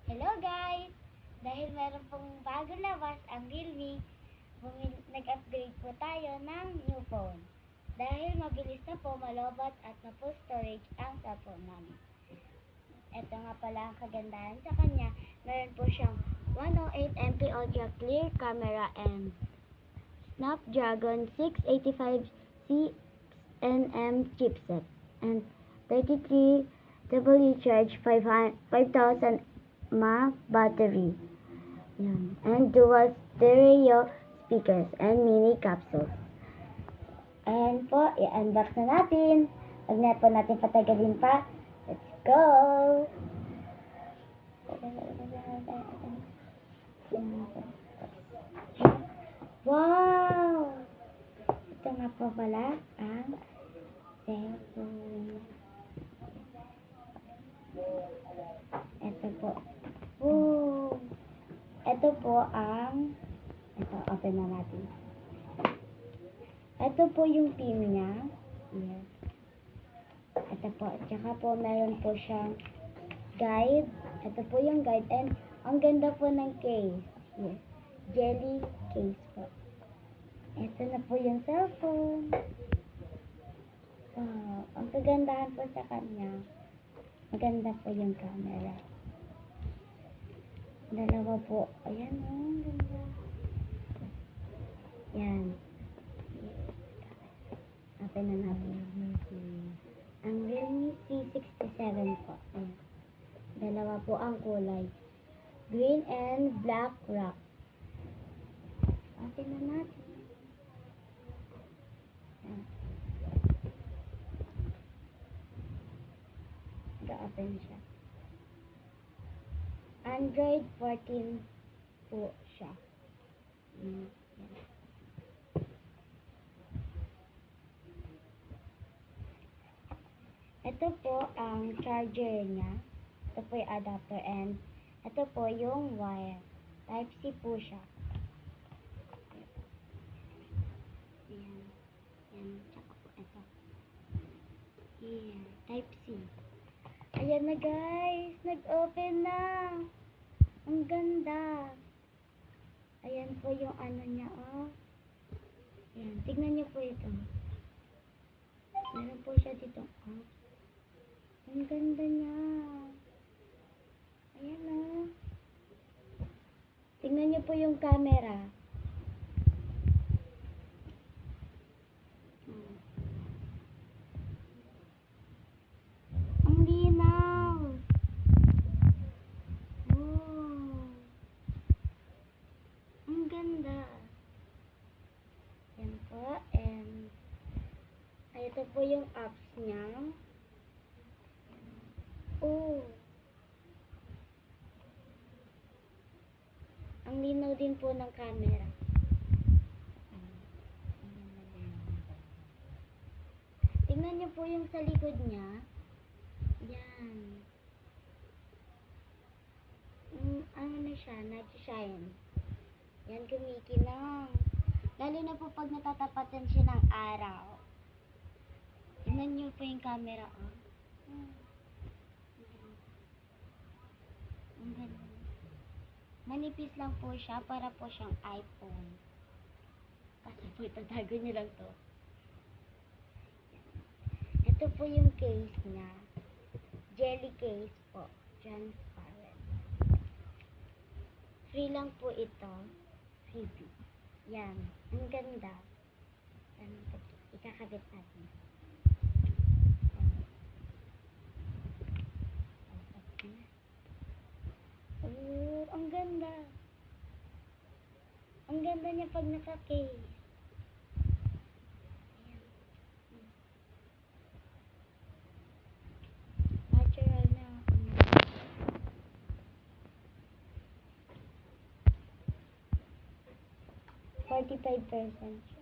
Hello guys! Dahil meron pong bago labas ang Realme, nag-upgrade po tayo ng new phone. Dahil mabilis na po malobot at na-full storage ang cellphone namin. Ito nga pala ang kagandahan sa kanya. Meron po siyang 108MP Ultra Clear Camera and Snapdragon 685 6nm chipset and 33W charge 5000 mAh battery. Yan. And dual stereo speakers and mini capsules. And po, i-unbox na natin. Huwag na po natin patagalin pa. Let's go! Wow! Ito nga po pala ang cellphone. Ito po. Oh! Ito po ang open na natin. Ito po yung pin niya. Yes. Ito po. Tsaka po meron po siyang guide. Ito po yung guide. And ang ganda po ng case. Yes. Jelly case po. Ito na po yung cellphone. Wow. Ang kagandahan po sa kanya. Maganda po yung camera. Dalawa po. Ayan o. Ganda. Yan. Open na natin. Ang Realme C67 po. Ayan. Dalawa po ang kulay. Green and black rock. Open na natin. Ayan. Nag-open siya. Android 14 po siya. Yan. Ito po ang charger niya. Ito po yung adapter and ito po yung wire. Type-C po siya. Ayan. Ayan. Tsaka po ito. Ayan. Type-C. Ayan na guys. Nag-open na. Ang ganda. Ayan po yung ano niya. Oh. Ayan. Tignan niyo po ito. Meron po siya dito. Oh. Ang ganda niya. Ayan o. Tingnan niyo po yung camera. Ang linaw. Wow. Ang ganda. Ayan po. And ito po yung apps niya. Oh. Ang linaw din po ng camera. Tingnan niyo po yung sa likod niya. Yan. Ano na siya? Nag-shine. Yan, kumikinang. Lalo na po pag natatapatan siya ng araw. Tingnan niyo po yung camera. Oh. Manipis lang po siya para po siyang iPhone. Kasi po itatago niyo lang to. Ito po yung case niya. Jelly case po. Transparent. Free lang po ito. Freebie. Yan. Ang ganda. Yan. Ikakabit natin. Ang ganda. Ang ganda niya pag naka-case. Natural na. 45%.